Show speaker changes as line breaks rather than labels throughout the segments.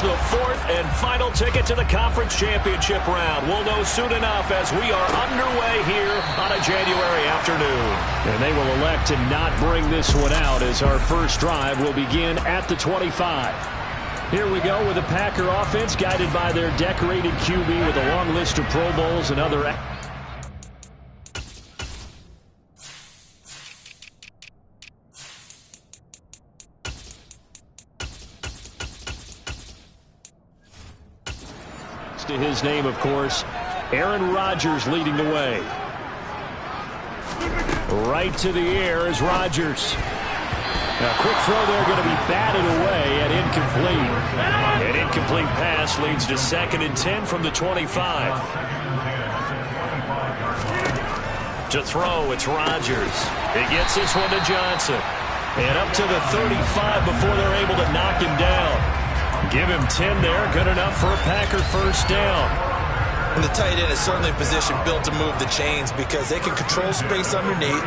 the fourth and final ticket to the conference championship round. We'll know soon enough as we are underway here on a January afternoon. And they will elect to not bring this one out as our first drive will begin at the 25. Here we go with the Packer offense guided by their decorated QB with a long list of Pro Bowls and other. To his name, of course, Aaron Rodgers leading the way. Right to the air is Rodgers. A quick throw there going to be batted away and incomplete. An incomplete pass leads to 2nd and 10 from the 25. To throw, it's Rodgers. He gets this one to Johnson. And up to the 35 before they're able to knock him down. Give him 10 there. Good enough for a Packer first down.
And the tight end is certainly in position built to move the chains because they can control space underneath.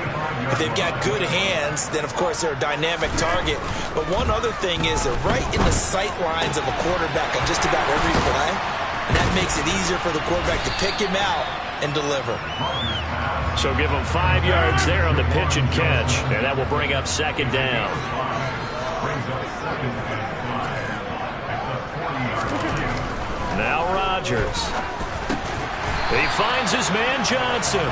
If they've got good hands, then, of course, they're a dynamic target. But one other thing is they're right in the sight lines of a quarterback on just about every play. And that makes it easier for the quarterback to pick him out and deliver.
So give him 5 yards there on the pitch and catch. And that will bring up 2nd down. Now Rodgers. He finds his man Johnson.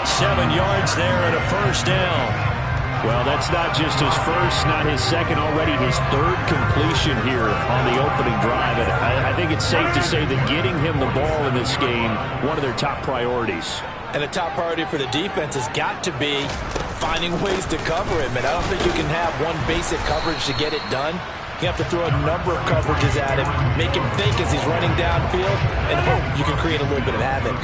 7 yards there and a first down. Well, that's not just his first, not his second, already his 3rd completion here on the opening drive. And I think it's safe to say that getting him the ball in this game, one of their top priorities.
And a top priority for the defense has got to be finding ways to cover him. And I don't think you can have one basic coverage to get it done. You have to throw a number of coverages at him, make him think as he's running downfield, and hope you can create a little bit of havoc.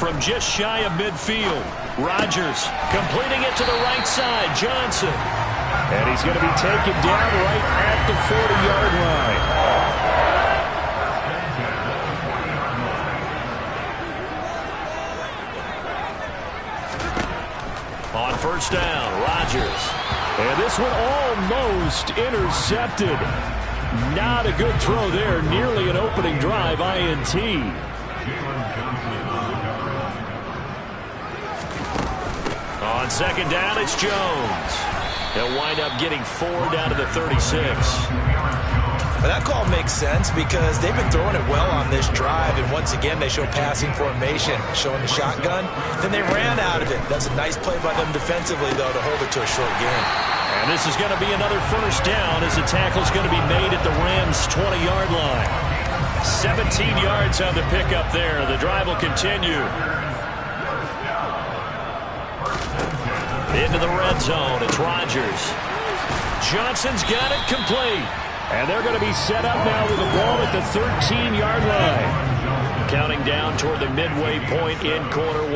From just shy of midfield, Rodgers completing it to the right side, Johnson. And he's going to be taken down right at the 40-yard line. On first down, Rodgers. And this one almost intercepted. Not a good throw there. Nearly an opening drive, INT. On 2nd down, it's Jones. They'll wind up getting 4 down to the 36.
But that call makes sense because they've been throwing it well on this drive, and once again they show passing formation, showing the shotgun. Then they ran out of it. That's a nice play by them defensively, though, to hold it to a short game.
And this is going to be another first down as the tackle's going to be made at the Rams' 20-yard line. 17 yards on the pickup there. The drive will continue. Into the red zone. It's Rodgers. Johnson's got it complete. And they're going to be set up now with the ball at the 13-yard line. Counting down toward the midway point in quarter 1.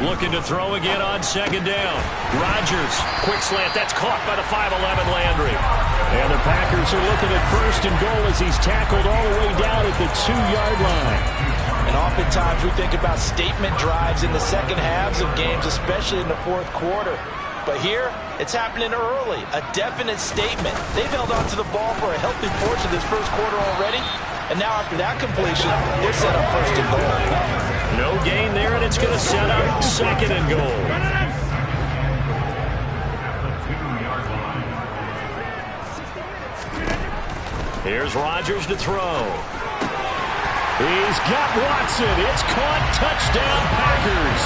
Looking to throw again on 2nd down. Rodgers, quick slant. That's caught by the 5'11 Landry. And the Packers are looking at 1st and goal as he's tackled all the way down at the 2-yard line.
And oftentimes we think about statement drives in the second halves of games, especially in the 4th quarter. But here, it's happening early. A definite statement. They've held on to the ball for a healthy portion of this 1st quarter already. And now after that completion, they're set up 1st and goal.
No gain there, and it's going to set up 2nd and goal. Here's Rodgers to throw. He's got Watson. It's caught. Touchdown, Packers.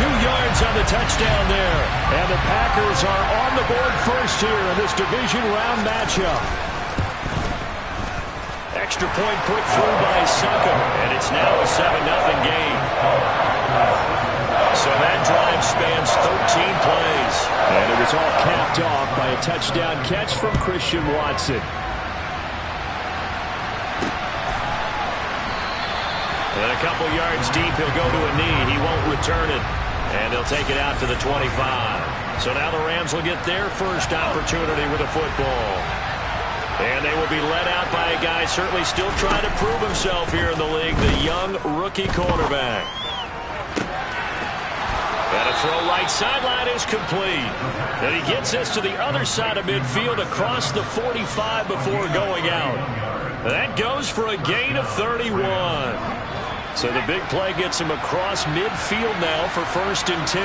2 yards on the touchdown there. And the Packers are on the board first here in this division round matchup. Extra point put through by Succo. And it's now a 7-0 game. So that drive spans 13 plays. And it was all capped off by a touchdown catch from Christian Watson. And a couple yards deep, he'll go to a knee. He won't return it. And they'll take it out to the 25. So now the Rams will get their first opportunity with a football. And they will be led out by a guy certainly still trying to prove himself here in the league, the young rookie quarterback. And a throw right sideline is complete. And he gets us to the other side of midfield across the 45 before going out. That goes for a gain of 31. So the big play gets him across midfield now for 1st and 10.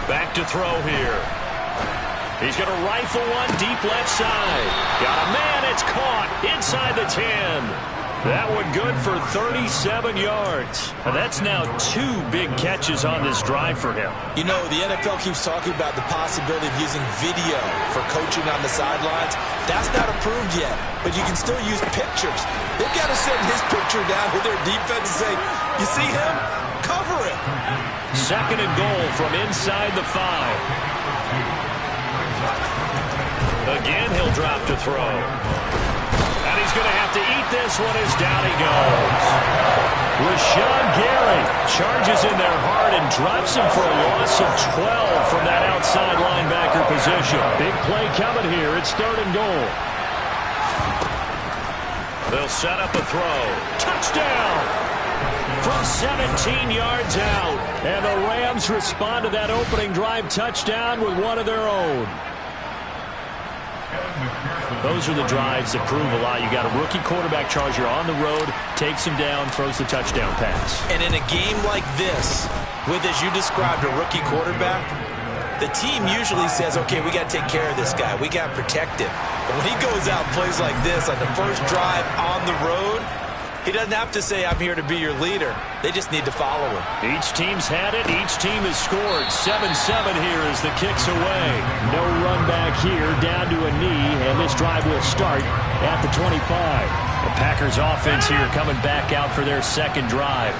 Back to throw here. He's going to rifle one deep left side. Got a man, it's caught inside the 10. That one good for 37 yards. And that's now 2 big catches on this drive for him.
You know, the NFL keeps talking about the possibility of using video for coaching on the sidelines. That's not approved yet, but you can still use pictures. They've got to send his picture down to their defense and say, you see him? Cover it.
2nd and goal from inside the 5. Again, he'll drop to throw. And he's going to have to eat this one as down he goes. Rashawn Gary charges in there hard and drops him for a loss of 12 from that outside linebacker position. Big play coming here. It's 3rd and goal. They'll set up a throw. Touchdown! From 17 yards out. And the Rams respond to that opening drive touchdown with one of their own. Those are the drives that prove a lot. You got a rookie quarterback charger on the road, takes him down, throws the touchdown pass.
And in a game like this, with, as you described, a rookie quarterback, the team usually says, okay, we got to take care of this guy. We got to protect him. But when he goes out and plays like this on the first drive on the road, he doesn't have to say, I'm here to be your leader. They just need to follow him.
Each team's had it. Each team has scored. 7-7 here as the kick's away. No run back here, down to a knee, and this drive will start at the 25. The Packers offense here coming back out for their 2nd drive.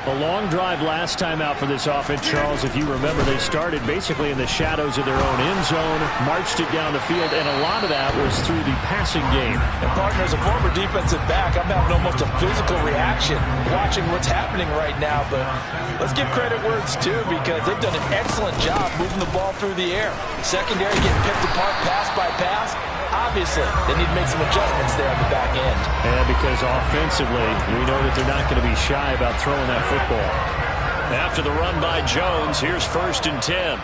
A long drive last time out for this offense, Charles. If you remember, they started basically in the shadows of their own end zone, marched it down the field, and a lot of that was through the passing game.
And, partner, as a former defensive back, I'm having almost a physical reaction watching what's happening right now. But let's give credit where it's due, because they've done an excellent job moving the ball through the air. Secondary getting picked apart pass by pass. Obviously, they need to make some adjustments there on the back end.
And because offensively, we know that they're not going to be shy about throwing that football. After the run by Jones, here's 1st and 10.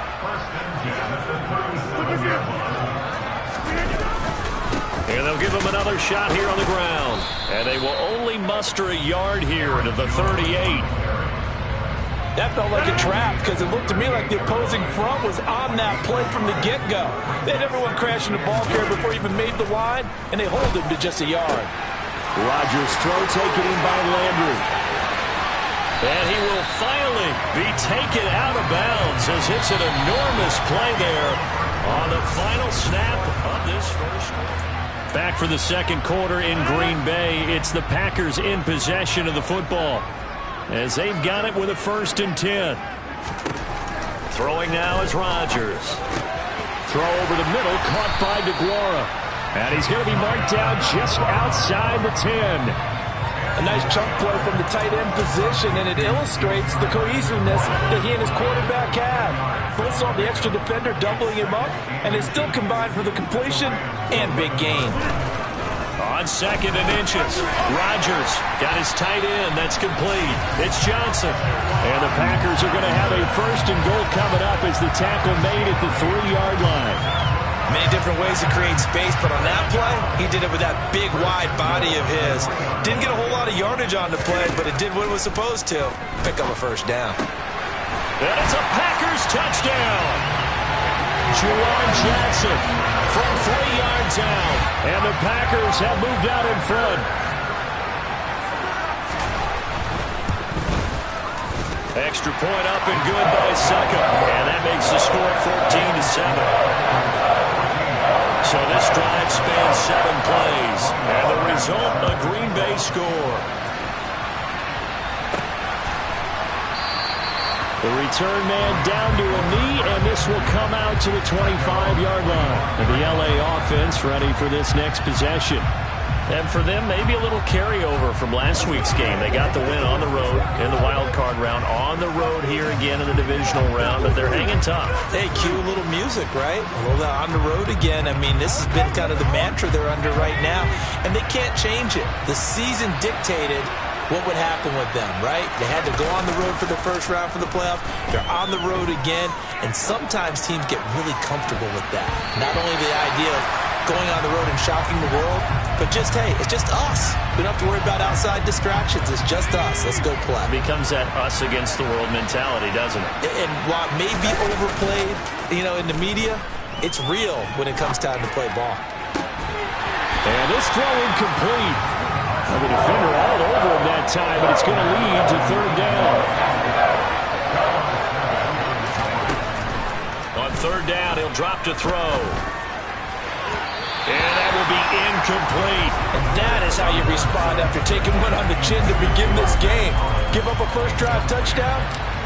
And they'll give him another shot here on the ground. And they will only muster a yard here into the 38.
That felt like a trap, because it looked to me like the opposing front was on that play from the get-go. They had everyone crashing the ball carrier before he even made the line, and they hold him to just a yard.
Rodgers' throw taken in by Landry. And he will finally be taken out of bounds as it's an enormous play there on the final snap of this first quarter. Back for the 2nd quarter in Green Bay. It's the Packers in possession of the football, as they've got it with a 1st and 10. Throwing now is Rodgers. Throw over the middle, caught by DeGuara. And he's going to be marked down just outside the 10.
A nice chunk play from the tight end position, and it illustrates the cohesiveness that he and his quarterback have. Both saw the extra defender doubling him up, and they still combined for the completion and big gain.
On 2nd and inches, Rodgers got his tight end. That's complete. It's Johnson. And the Packers are going to have a 1st and goal coming up as the tackle made at the 3-yard line.
Many different ways to create space, but on that play, he did it with that big, wide body of his. Didn't get a whole lot of yardage on the play, but it did what it was supposed to. Pick up a 1st down.
And it's a Packers touchdown. Juwan Johnson from 3 yards out. And the Packers have moved out in front. Extra point up and good by Succa. And that makes the score 14-7. So this drive spans 7 plays. And the result, a Green Bay score. The return man down to a knee, and this will come out to the 25-yard line. And the L.A. offense ready for this next possession. And for them, maybe a little carryover from last week's game. They got the win on the road in the wild card round, on the road here again in the divisional round, but they're hanging tough.
Hey, cue a little music, right? A little on the road again. I mean, this has been kind of the mantra they're under right now, and they can't change it. The season dictated what would happen with them, right? They had to go on the road for the first round for the playoffs. They're on the road again, and sometimes teams get really comfortable with that. Not only the idea of going on the road and shocking the world, but just, hey, it's just us. We don't have to worry about outside distractions. It's just us. Let's go play.
It becomes that us against the world mentality, doesn't it?
And while it may be overplayed, in the media, it's real when it comes time to play ball.
And this throw incomplete. The defender all over him that time, but it's going to lead to third down. On third down, he'll drop to throw. And that will be incomplete.
And that is how you respond after taking one on the chin to begin this game. Give up a first drive touchdown,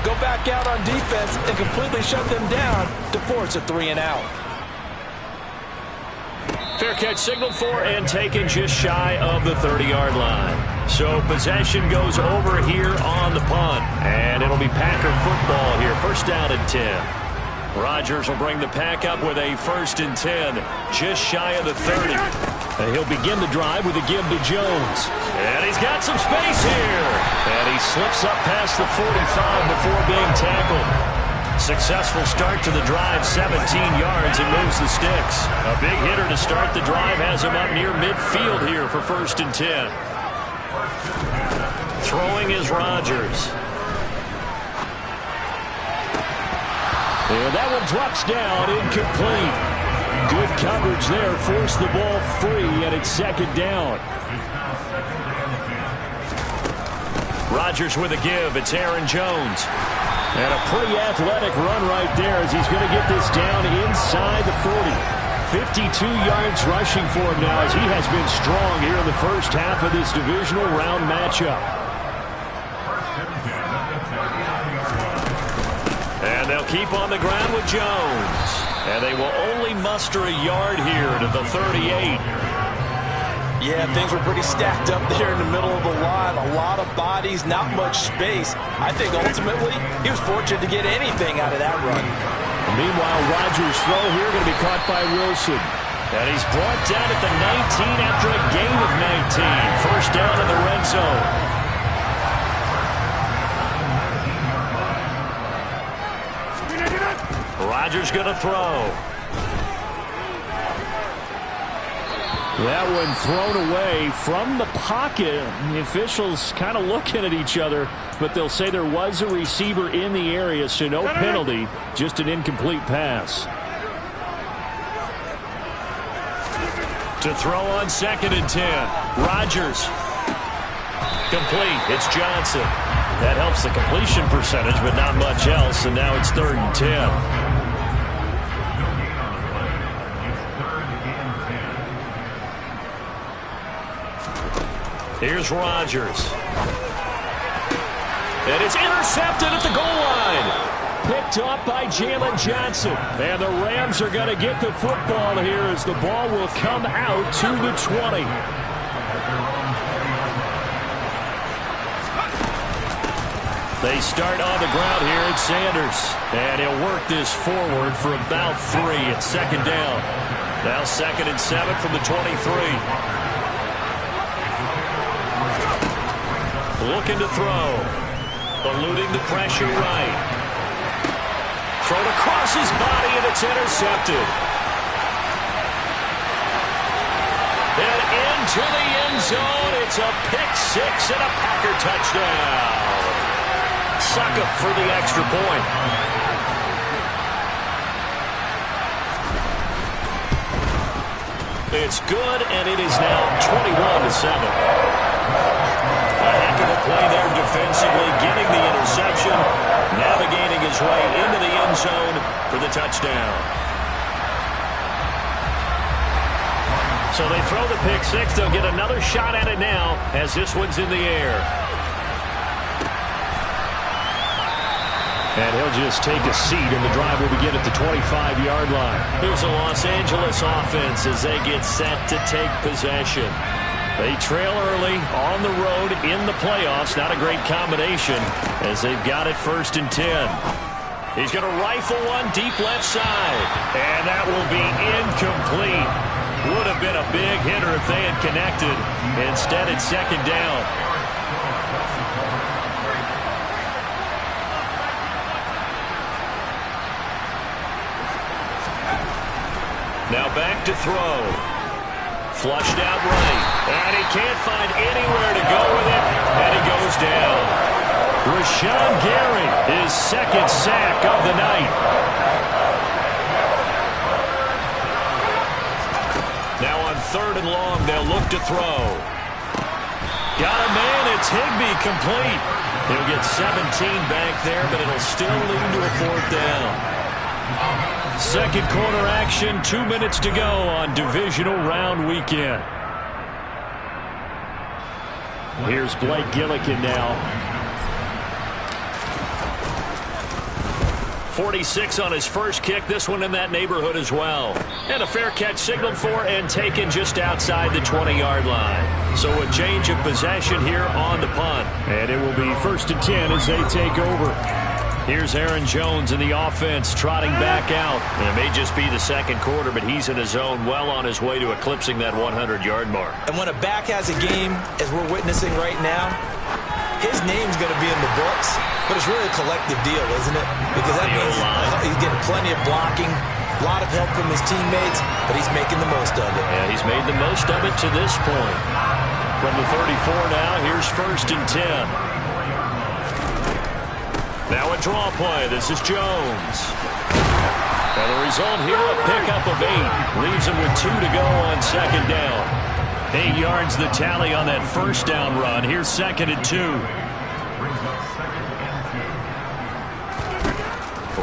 go back out on defense, and completely shut them down to force a 3-and-out.
Fair catch signaled for and taken just shy of the 30-yard line. So possession goes over here on the punt. And it'll be Packer football here. First down and 10. Rodgers will bring the pack up with a 1st and 10, just shy of the 30. And he'll begin the drive with a give to Jones. And he's got some space here. And he slips up past the 45 before being tackled. Successful start to the drive, 17 yards, and moves the sticks. A big hitter to start the drive has him up near midfield here for 1st and 10. Throwing is Rodgers. And that one drops down, incomplete. Good coverage there, forced the ball free, and it's 2nd down. Rodgers with a give, it's Aaron Jones. And a pretty athletic run right there as he's going to get this down inside the 40. 52 yards rushing for him now as he has been strong here in the first half of this divisional round matchup. And they'll keep on the ground with Jones. And they will only muster a yard here to the 38.
Yeah, things were pretty stacked up there in the middle of the line. A lot of bodies, not much space. I think ultimately he was fortunate to get anything out of that run.
Meanwhile, Rodgers' throw here going to be caught by Wilson. And he's brought down at the 19 after a gain of 19. First down in the red zone. Rodgers going to throw. That one thrown away from the pocket. The officials kind of looking at each other, but they'll say there was a receiver in the area, so no penalty, just an incomplete pass. To throw on 2nd and 10. Rodgers. Complete. It's Johnson. That helps the completion percentage, but not much else, and now it's 3rd and 10. Here's Rodgers. And it's intercepted at the goal line. Picked up by Jalen Johnson. And the Rams are going to get the football here as the ball will come out to the 20. They start on the ground here at Sanders. And he'll work this forward for about 3 at 2nd down. Now 2nd and 7 from the 23. Looking to throw. Eluding the pressure right. Thrown across his body, and it's intercepted. And into the end zone. It's a pick-6 and a Packer touchdown. Suck up for the extra point. It's good, and it is now 21-7. A heck of a play there defensively, getting the interception, navigating his way into the end zone for the touchdown. So they throw the pick-6. They'll get another shot at it now as this one's in the air. And he'll just take a seat, and the drive will begin at the 25-yard line. Here's the Los Angeles offense as they get set to take possession. They trail early on the road in the playoffs. Not a great combination as they've got it 1st and 10. He's going to rifle one deep left side. And that will be incomplete. Would have been a big hitter if they had connected. Instead, it's 2nd down. Now back to throw. Flushed out right. And he can't find anywhere to go with it. And he goes down. Rashawn Gary, his 2nd sack of the night. Now on 3rd and long, they'll look to throw. Got a man, it's Higbee, complete. He'll get 17 back there, but it'll still lead to a 4th down. 2nd quarter action, 2 minutes to go on divisional round weekend. Here's Blake Gillikin now. 46 on his first kick. This one in that neighborhood as well. And a fair catch signaled for and taken just outside the 20-yard line. So a change of possession here on the punt. And it will be 1st and 10 as they take over. Here's Aaron Jones in the offense trotting back out. And it may just be the 2nd quarter, but he's in his zone, well on his way to eclipsing that 100-yard mark. And when a back has a game, as we're witnessing right now, his name's going to be in the books, but it's really a collective deal, isn't it? Because that means he's getting plenty of blocking, a lot of help from his teammates, but he's making the most of it. Yeah, he's made the most of it to this point. From the 34 now, here's 1st and 10. Now a draw play. This is Jones. And the result here, a pickup of 8. Leaves him with 2 to go on 2nd down. 8 yards the tally on that 1st down run. Here's 2nd and 2.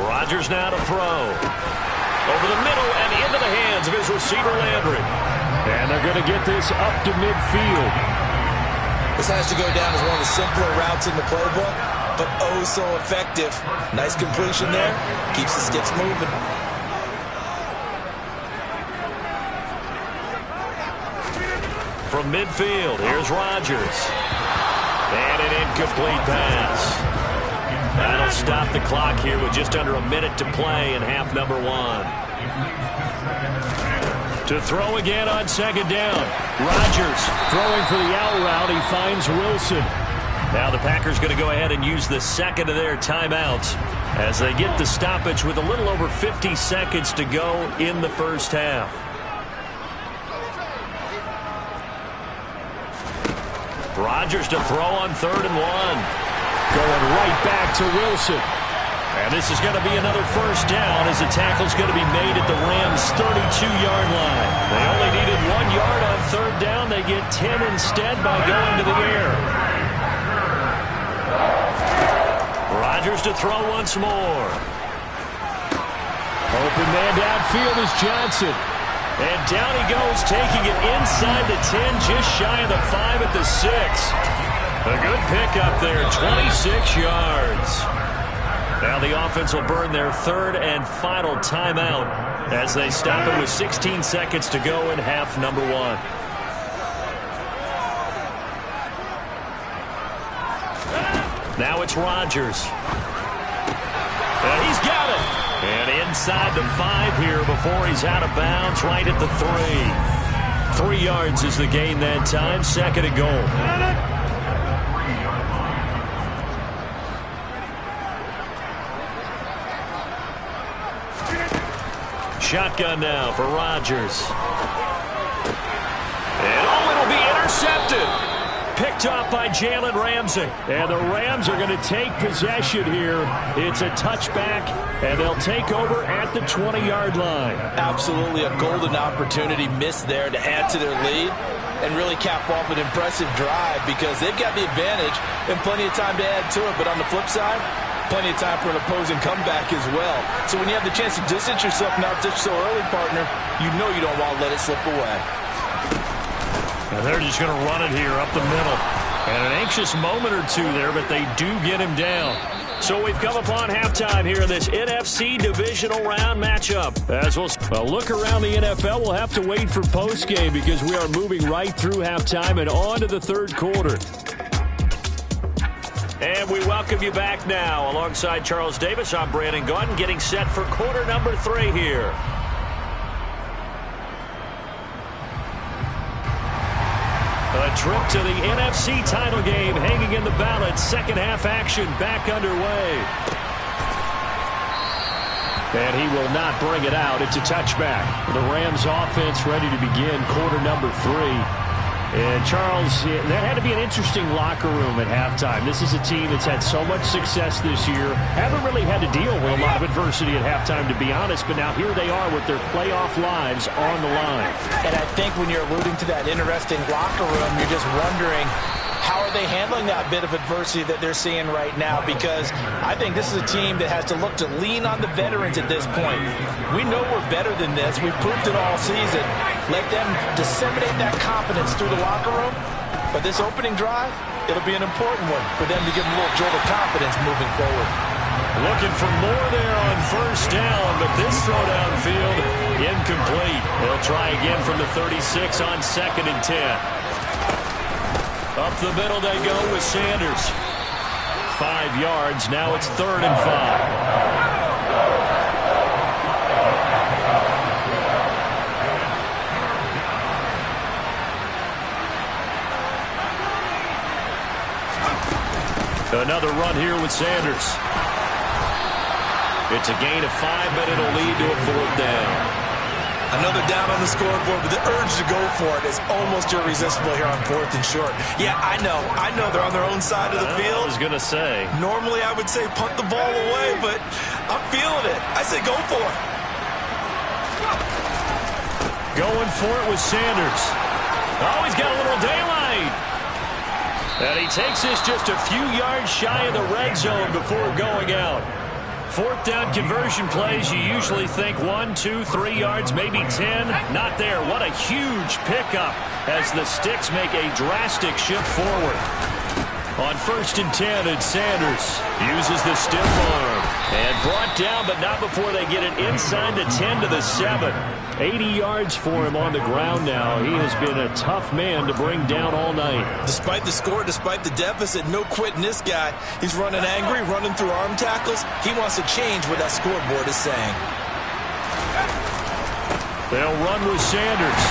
Rodgers now to throw. Over the middle and into the hands of his receiver Landry. And they're going to get this up to midfield. This has to go down as one of the simpler routes in the playbook, but oh so effective. Nice completion there. Keeps the sticks moving. From midfield, here's Rodgers. And an incomplete pass. That'll stop the clock here with just under a minute to play in half number 1. To throw again on 2nd down. Rodgers throwing for the out route. He finds Wilson. Now the Packers going to go ahead and use the 2nd of their timeouts as they get the stoppage with a little over 50 seconds to go in the 1st half. Rodgers to throw on 3rd and 1. Going right back to Wilson. And this is going to be another 1st down as the tackle's going to be made at the Rams' 32-yard line. They only needed 1 yard on 3rd down. They get 10 instead by going to the air. Rodgers to throw once more. Open man downfield is Johnson. And down he goes, taking it inside the 10, just shy of the 5 at the 6. A good pickup there, 26 yards. Now the offense will burn their 3rd and final timeout as they stop it with 16 seconds to go in half number 1. Now it's Rodgers. And he's got it. And inside the 5 here before he's out of bounds, right at the 3. 3 yards is the gain that time, 2nd and goal. Shotgun now for Rodgers. And it'll be intercepted. Picked off by Jalen Ramsey. And the Rams are going to take possession here. It's a touchback, and they'll take over at the 20-yard line. Absolutely a golden opportunity missed there to add to their lead and really cap off an impressive drive because they've got the advantage and plenty of time to add to it. But on the flip side, plenty of time for an opposing comeback as well. So when you have the chance to distance yourself not just so early, partner, you know you don't want to let it slip away. And they're just going to run it here up the middle. And an anxious moment or two there, but they do get him down. So we've come upon halftime here in this NFC Divisional Round matchup. As we'll look around the NFL, we'll have to wait for postgame because we are moving right through halftime and on to the third quarter. And we welcome you back now. Alongside Charles Davis, I'm Brandon Gaudin, getting set for quarter number 3 here. A trip to the NFC title game hanging in the balance. Second half action back underway. And he will not bring it out. It's a touchback. The Rams offense ready to begin quarter number 3. And Charles, that had to be an interesting locker room at halftime. This is a team that's had so much success this year. Haven't really had to deal with a lot of adversity at halftime, to be honest. But now here they are with their playoff lives on the line.
And I think when you're alluding to that interesting locker room, you're just wondering, how are they handling that bit of adversity that they're seeing right now? Because I think this is a team that has to look to lean on the veterans at this point. We know we're better than this. We've proved it all season. Let them disseminate that confidence through the locker room. But this opening drive, it'll be an important one for them to give them a little jolt of confidence moving forward.
Looking for more there on first down, but this throw downfield, incomplete. They'll try again from the 36 on 2nd and 10. Up the middle they go with Sanders. 5 yards. Now it's 3rd and 5. Another run here with Sanders. It's a gain of 5, but it'll lead to a 4th down.
Another down on the scoreboard, but the urge to go for it is almost irresistible here on 4th and short. Yeah, I know they're on their own side of the field.
I was going to say.
Normally I would say punt the ball away, but I'm feeling it. I say go for it.
Going for it with Sanders. Oh, he's got a little daylight. And he takes this just a few yards shy of the red zone before going out. 4th down conversion plays, you usually think 1, 2, 3 yards, maybe 10. Not there. What a huge pickup as the sticks make a drastic shift forward. On 1st and 10, it's Sanders. Uses the stiff arm. And brought down, but not before they get it inside the 10 to the 7. 80 yards for him on the ground now. He has been a tough man to bring down all night.
Despite the score, despite the deficit, no quitting this guy. He's running angry, running through arm tackles. He wants to change what that scoreboard is saying.
They'll run with Sanders.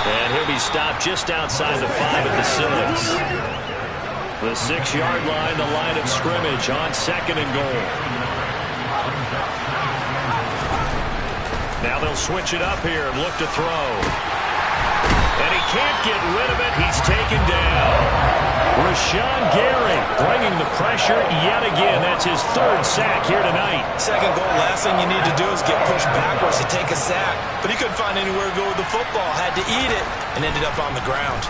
And he'll be stopped just outside the 5 at the 6. The 6-yard line, the line of scrimmage on 2nd and goal. Now they'll switch it up here and look to throw. And he can't get rid of it. He's taken down. Rashawn Gary bringing the pressure yet again. That's his 3rd sack here tonight.
2nd goal, last thing you need to do is get pushed backwards to take a sack. But he couldn't find anywhere to go with the football. Had to eat it and ended up on the ground.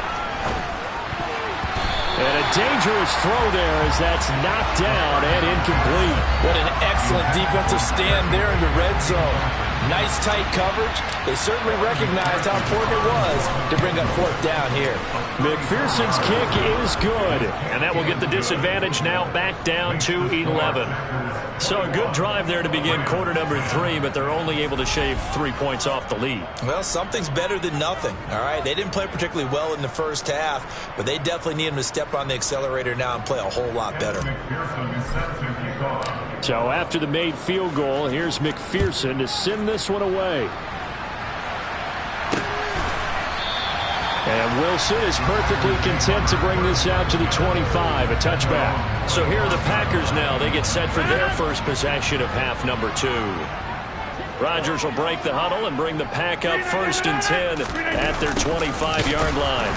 And a dangerous throw there as that's knocked down and incomplete.
What an excellent defensive stand there in the red zone. Nice tight coverage. They certainly recognized how important it was to bring up 4th down here.
McPherson's kick is good. And that will get the disadvantage now back down to 11. So a good drive there to begin quarter number 3, but they're only able to shave 3 points off the lead.
Well, something's better than nothing. All right, they didn't play particularly well in the first half, but they definitely need him to step on the accelerator now and play a whole lot better.
So after the made field goal, here's McPherson to send this one away. And Wilson is perfectly content to bring this out to the 25, a touchback. So here are the Packers now. They get set for their first possession of half number 2. Rodgers will break the huddle and bring the pack up 1st and 10 at their 25-yard line.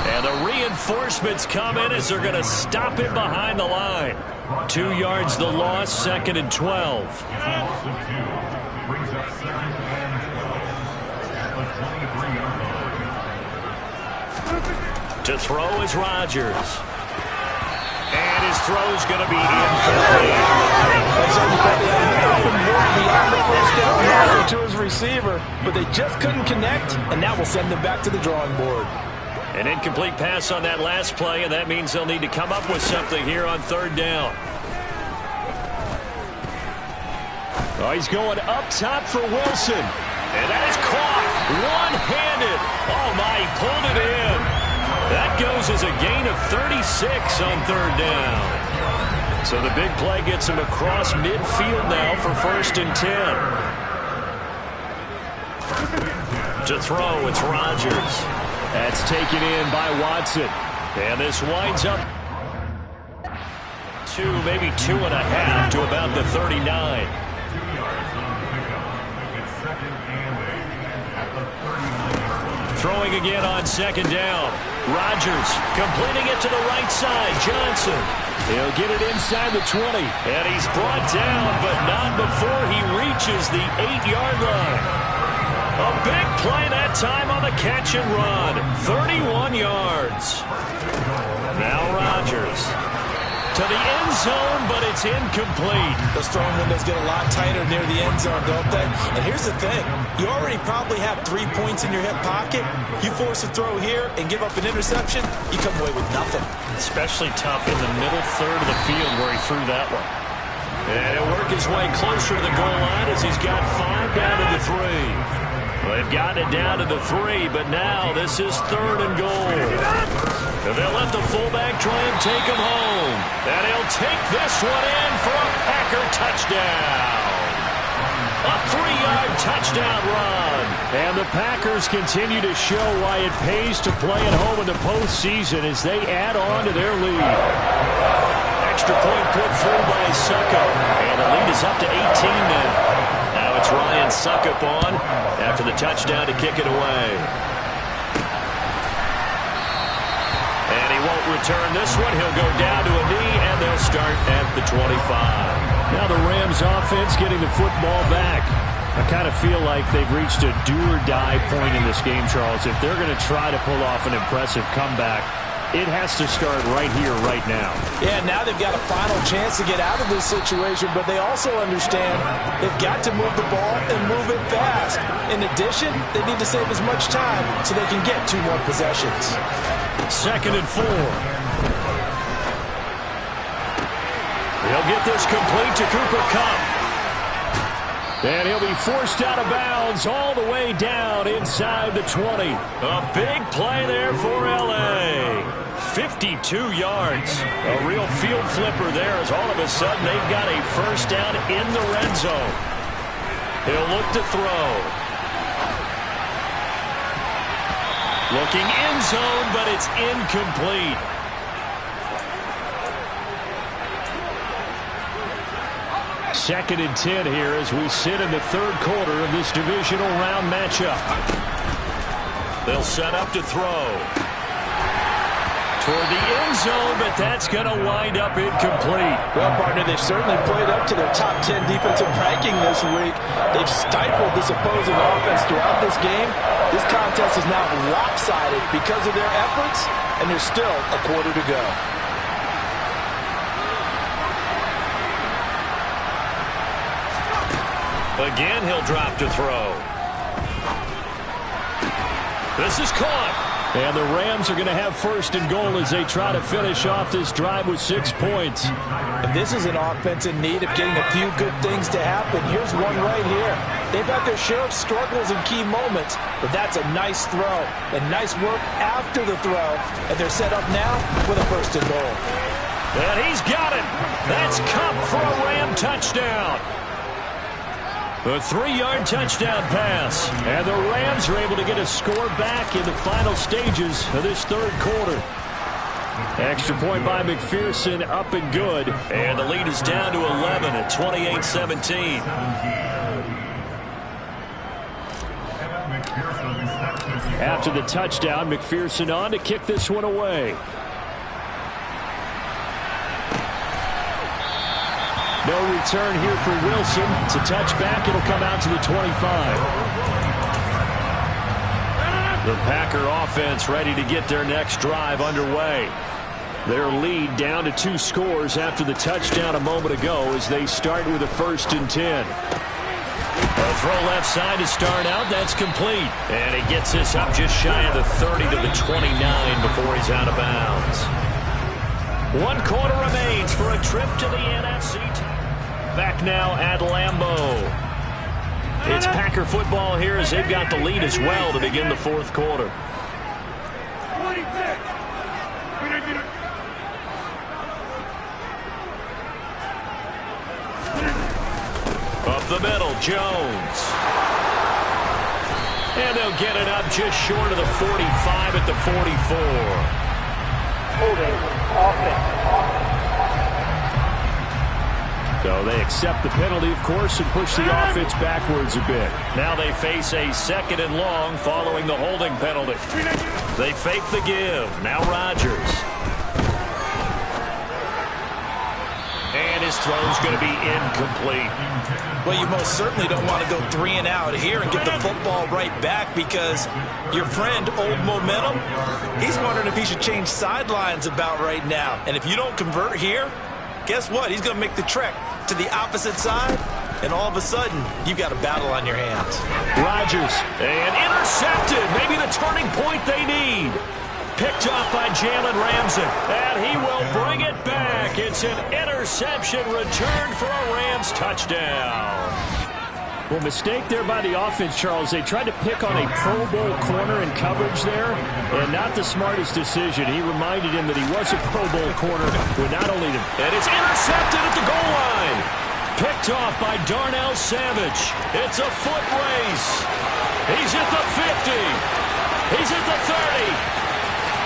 And the reinforcements come in as they're going to stop him behind the line. 2 yards the loss, 2nd and 12. To throw is Rodgers. And his throw's going to be incomplete.
Beyond the first down to his receiver, but they just couldn't connect, and that will send them back to the drawing board.
An incomplete pass on that last play, and that means they'll need to come up with something here on 3rd down. Oh, he's going up top for Wilson. And that is caught one-handed. Oh, my, he pulled it in. That goes as a gain of 36 on third down. So the big play gets him across midfield now for 1st and 10. To throw, it's Rodgers. That's taken in by Watson. And this winds up 2, maybe 2.5 to about the 39. Throwing again on 2nd down. Rodgers completing it to the right side. Johnson. He'll get it inside the 20. And he's brought down, but not before he reaches the 8-yard line. A big play that time on the catch and run. 31 yards. Now Rodgers. To the end zone, but it's incomplete.
Those throwing windows get a lot tighter near the end zone, don't they? And here's the thing. You already probably have 3 points in your hip pocket. You force a throw here and give up an interception, you come away with nothing.
Especially tough in the middle third of the field where he threw that one. And he'll work his way closer to the goal line as he's got 5 down to the 3. Well, they've gotten it down to the 3, but now this is 3rd and goal. And they'll let the fullback try and take him home. And he'll take this one in for a Packer touchdown. A 3-yard touchdown run. And the Packers continue to show why it pays to play at home in the postseason as they add on to their lead. Extra point put through by Suckup. And the lead is up to 18 now. Now it's Ryan Suckup on after the touchdown to kick it away. And he won't return this one. He'll go down to a knee, and they'll start at the 25. Now the Rams offense getting the football back. I kind of feel like they've reached a do-or-die point in this game, Charles. If they're going to try to pull off an impressive comeback, it has to start right here, right now.
Yeah, now they've got a final chance to get out of this situation, but they also understand they've got to move the ball and move it fast. In addition, they need to save as much time so they can get 2 more possessions.
2nd and 4. He'll get this complete to Cooper Kupp. And he'll be forced out of bounds all the way down inside the 20. A big play there for L.A. 52 yards. A real field flipper there as all of a sudden they've got a 1st down in the red zone. He'll look to throw. Looking end zone, but it's incomplete. Second and 10 here as we sit in the 3rd quarter of this divisional round matchup. They'll set up to throw. Toward the end zone, but that's going to wind up incomplete.
Well, partner, they've certainly played up to their top 10 defensive ranking this week. They've stifled this opposing offense throughout this game. This contest is now lopsided because of their efforts, and there's still a quarter to go.
Again, he'll drop to throw. This is caught. And the Rams are going to have 1st and goal as they try to finish off this drive with 6 points.
And this is an offense in need of getting a few good things to happen. Here's one right here. They've had their share of struggles in key moments, but that's a nice throw. And nice work after the throw. And they're set up now with a 1st and goal.
And he's got it. That's Kupp for a Ram touchdown. A 3-yard touchdown pass. And the Rams are able to get a score back in the final stages of this 3rd quarter. Extra point by McPherson, up and good. And the lead is down to 11 at 28-17. After the touchdown, McPherson on to kick this one away. No return here for Wilson. It's a touchback. It'll come out to the 25. The Packer offense ready to get their next drive underway. Their lead down to 2 scores after the touchdown a moment ago as they start with a 1st and 10. A throw left side to start out. That's complete. And he gets this up just shy of the 30 to the 29 before he's out of bounds. 1 quarter remains for a trip to the NFC. Back now at Lambeau. It's Packer football here as they've got the lead as well to begin the fourth quarter. Up the middle, Jones. And they'll get it up just short of the 45 at the 44.
Moving, offense.
So they accept the penalty, of course, and push the offense backwards a bit. Now they face a 2nd and long following the holding penalty. They fake the give. Now Rodgers. And his throw's going to be incomplete.
Well, you most certainly don't want to go 3 and out here and get the football right back because your friend, Old Momentum, he's wondering if he should change sidelines about right now. And if you don't convert here, guess what? He's going to make the trek to the opposite side, and all of a sudden, you've got a battle on your hands.
Rodgers, and intercepted. Maybe the turning point they need. Picked off by Jalen Ramsey, and he will bring it back. It's an interception returned for a Rams touchdown. Well, mistake there by the offense, Charles. They tried to pick on a Pro Bowl corner in coverage there, and not the smartest decision. He reminded him that he was a Pro Bowl corner with not only the... And it's intercepted at the goal line. Picked off by Darnell Savage. It's a foot race. He's at the 50. He's at the 30.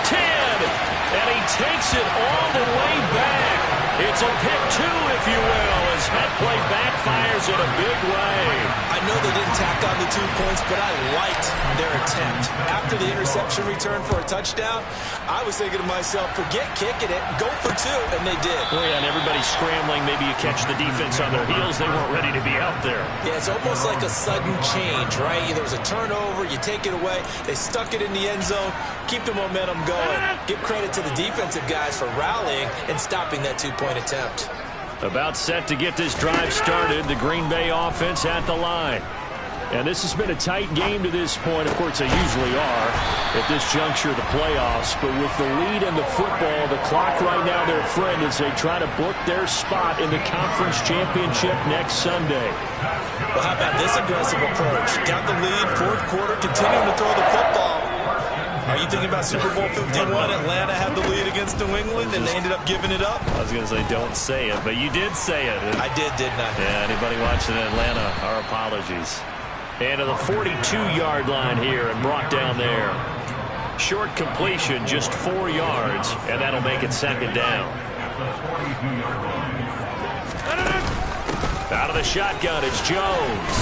10, and he takes it all the way back. It's a pick 2, if you will, as that play backfires in a big way.
I know they didn't tack on the 2 points, but I liked their attempt. After the interception return for a touchdown, I was thinking to myself, forget kicking it, go for 2, and they did.
Oh, yeah, and everybody's scrambling. Maybe you catch the defense on their heels. They weren't ready to be out there.
Yeah, it's almost like a sudden change, right? There was a turnover, you take it away, they stuck it in the end zone, keep the momentum going. Give credit to the defensive guys for rallying and stopping that 2-point attempt.
About set to get this drive started, the Green Bay offense at the line. And this has been a tight game to this point. Of course, they usually are at this juncture of the playoffs. But with the lead in the football, the clock right now their friend as they try to book their spot in the conference championship next Sunday.
Well, how about this aggressive approach? Got the lead, fourth quarter, continuing to throw the football. Are you thinking about Super Bowl 51? Atlanta had the lead against New England, and they ended up giving it up?
I was going to say, don't say it, but you did say it.
I did, didn't I?
Yeah, anybody watching Atlanta, our apologies. And to the 42-yard line here and brought down there. Short completion, just 4 yards, and that'll make it 2nd down. Out of the shotgun, it's Jones.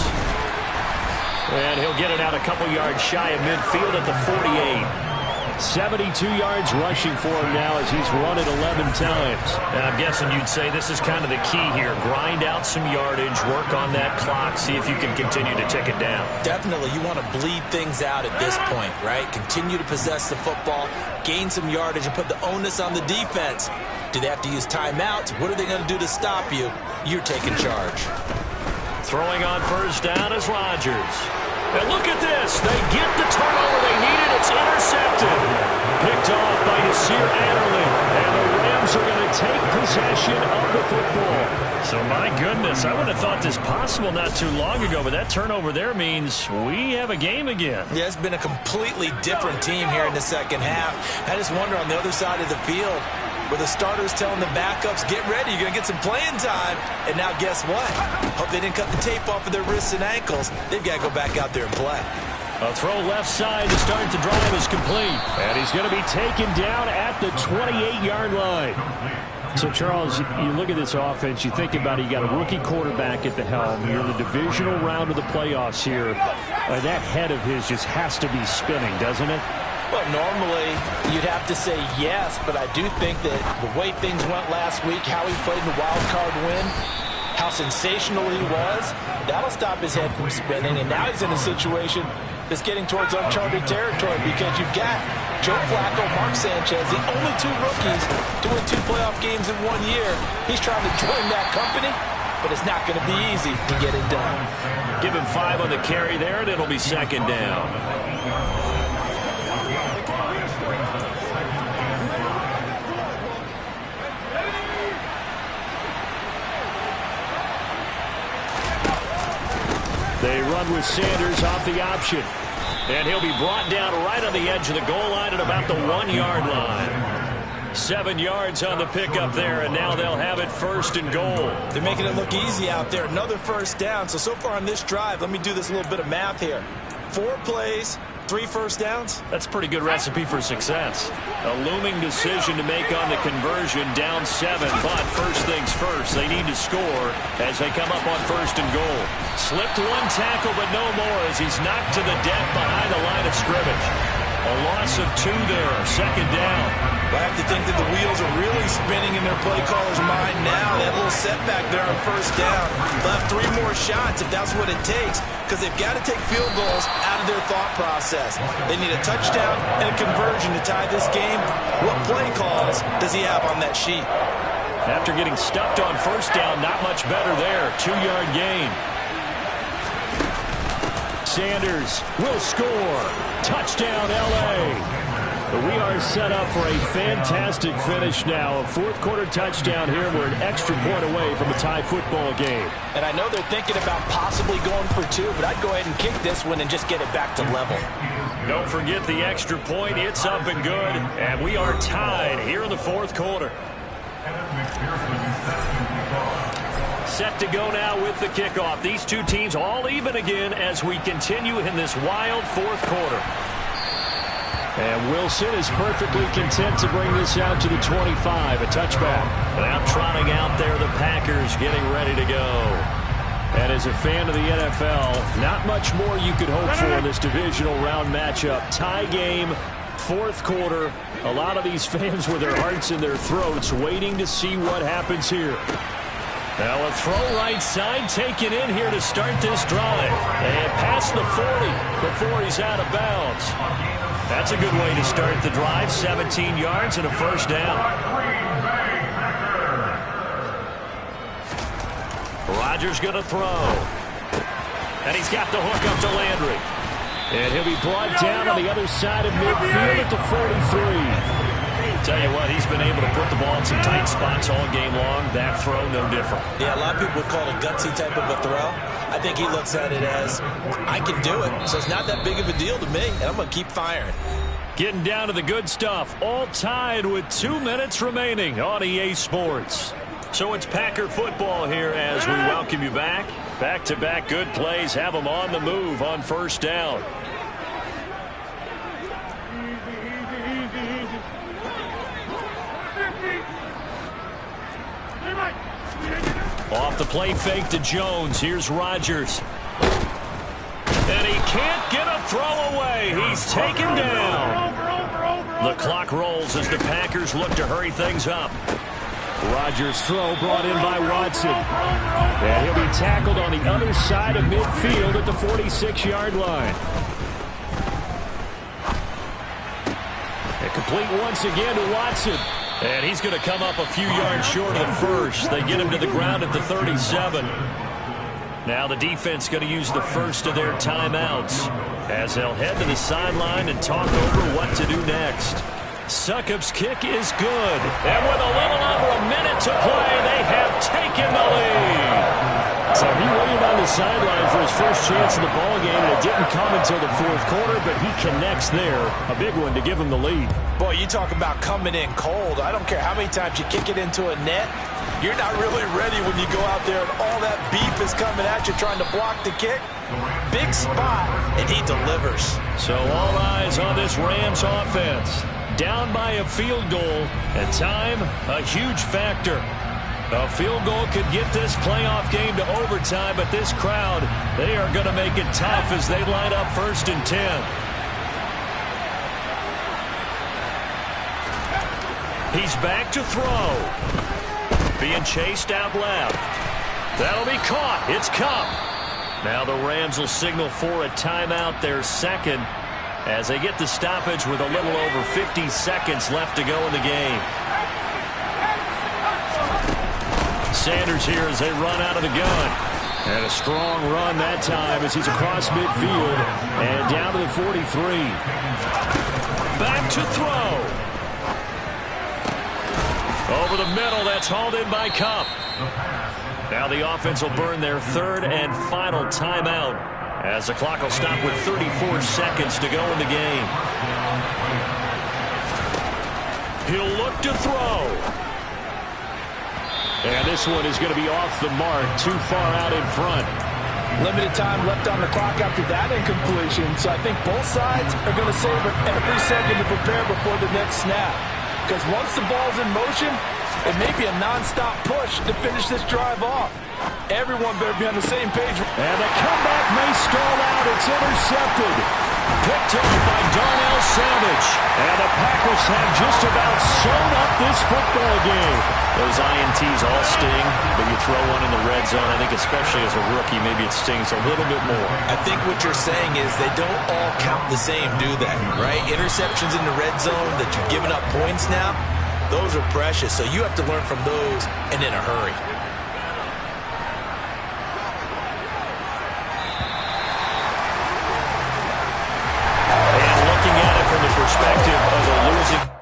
And he'll get it out a couple yards shy of midfield at the 48. 72 yards rushing for him now as he's run it 11 times. And I'm guessing you'd say this is kind of the key here. Grind out some yardage, work on that clock, see if you can continue to tick it down.
Definitely. You want to bleed things out at this point, right? Continue to possess the football, gain some yardage, and put the onus on the defense. Do they have to use timeouts? What are they going to do to stop you? You're taking charge.
Throwing on first down is Rodgers. And look at this. They get the turnover they needed. It's intercepted. Picked off by Nasir Adderley. And the Rams are going to take possession of the football. So, my goodness, I wouldn't have thought this possible not too long ago, but that turnover there means we have a game again.
Yeah, it's been a completely different team here in the second half. I just wonder on the other side of the field, where the starters telling the backups, get ready, you're going to get some playing time. And now guess what? Hope they didn't cut the tape off of their wrists and ankles. They've got to go back out there and play.
A throw left side to start the drive is complete. And he's going to be taken down at the 28-yard line. So, Charles, you look at this offense, you think about it, you got a rookie quarterback at the helm. You're in the divisional round of the playoffs here. That head of his just has to be spinning, doesn't it?
Well, normally you'd have to say yes, but I do think that the way things went last week, how he played in the wild card win, how sensational he was, that'll stop his head from spinning. And now he's in a situation that's getting towards uncharted territory because you've got Joe Flacco, Mark Sanchez, the only 2 rookies to win 2 playoff games in 1 year. He's trying to join that company, but it's not going to be easy to get it done.
Give him 5 on the carry there, and it'll be 2nd down. They run with Sanders off the option. And he'll be brought down right on the edge of the goal line at about the 1-yard line. 7 yards on the pickup there, and now they'll have it 1st and goal.
They're making it look easy out there. Another 1st down. So far on this drive, let me do this little bit of math here. 4 plays, 3 first downs.
That's a pretty good recipe for success. A looming decision to make on the conversion, down 7. But first things first, they need to score as they come up on 1st and goal. Slipped 1 tackle, but no more as he's knocked to the deck behind the line of scrimmage. A loss of 2 there, 2nd down.
I have to think that the wheels are really spinning in their play caller's mind now. That little setback there on 1st down. Left 3 more shots if that's what it takes, because they've got to take field goals out of their thought process. They need a touchdown and a conversion to tie this game. What play calls does he have on that sheet?
After getting stuffed on 1st down, not much better there. 2-yard gain. Sanders will score. Touchdown, L.A. We are set up for a fantastic finish now. A 4th quarter touchdown here. We're an extra point away from a tie football game.
And I know they're thinking about possibly going for 2, but I'd go ahead and kick this one and just get it back to level.
Don't forget the extra point. It's up and good. And we are tied here in the 4th quarter. Set to go now with the kickoff. These 2 teams all even again as we continue in this wild 4th quarter. And Wilson is perfectly content to bring this out to the 25, a touchback. Now trotting out there, the Packers getting ready to go. And as a fan of the NFL, not much more you could hope for in this divisional round matchup. Tie game, 4th quarter. A lot of these fans with their hearts in their throats waiting to see what happens here. Now a throw right side taken in here to start this drive. And past the 40 before he's out of bounds. That's a good way to start the drive. 17 yards and a 1st down. Rodgers going to throw. And he's got the hook up to Landry. And he'll be brought down on the other side of midfield at the 43. Tell you what, he's been able to put the ball in some tight spots all game long. That throw, no different.
Yeah, a lot of people would call it a gutsy type of a throw. I think he looks at it as, I can do it, so it's not that big of a deal to me, and I'm going to keep firing.
Getting down to the good stuff, all tied with 2 minutes remaining on EA Sports. So it's Packer football here as we welcome you back. Back-to-back good plays have them on the move on 1st down. Off the play fake to Jones. Here's Rodgers. And he can't get a throw away. He's taken down. The clock rolls as the Packers look to hurry things up. Rodgers' throw brought in by Watson. And he'll be tackled on the other side of midfield at the 46-yard line. And complete once again to Watson. And he's going to come up a few yards short of the 1st. They get him to the ground at the 37. Now the defense going to use the 1st of their timeouts as they'll head to the sideline and talk over what to do next. Succop's kick is good. And with a little over a minute to play, they have taken the lead. So he waited on the sideline for his first chance in the ballgame, and it didn't come until the 4th quarter, but he connects there. A big one to give him the lead.
Boy, you talk about coming in cold. I don't care how many times you kick it into a net. You're not really ready when you go out there and all that beef is coming at you trying to block the kick. Big spot, and he delivers.
So all eyes on this Rams offense. Down by a field goal, and time, a huge factor. A field goal could get this playoff game to overtime, but this crowd, they are going to make it tough as they line up 1st and 10. He's back to throw. Being chased out left. That'll be caught. It's Kupp. Now the Rams will signal for a timeout, their 2nd, as they get the stoppage with a little over 50 seconds left to go in the game. Sanders here as they run out of the gun. And a strong run that time as he's across midfield and down to the 43. Back to throw. Over the middle, that's hauled in by Kupp. Now the offense will burn their third and final timeout as the clock will stop with 34 seconds to go in the game. He'll look to throw. And this one is going to be off the mark, too far out in front.
Limited time left on the clock after that incompletion, so I think both sides are going to savor every second to prepare before the next snap. Because once the ball's in motion, it may be a non-stop push to finish this drive off. Everyone better be on the same page.
And the comeback may stall out. It's intercepted. Picked off by Darnell Savage. And the Packers have just about sewn up this football game. Those INTs all sting, but you throw one in the red zone, I think especially as a rookie, maybe it stings a little bit more.
I think what you're saying is they don't all count the same, do they? Right? Interceptions in the red zone that you're giving up points now, those are precious. So you have to learn from those and in a hurry.
And looking at it from the perspective of the losing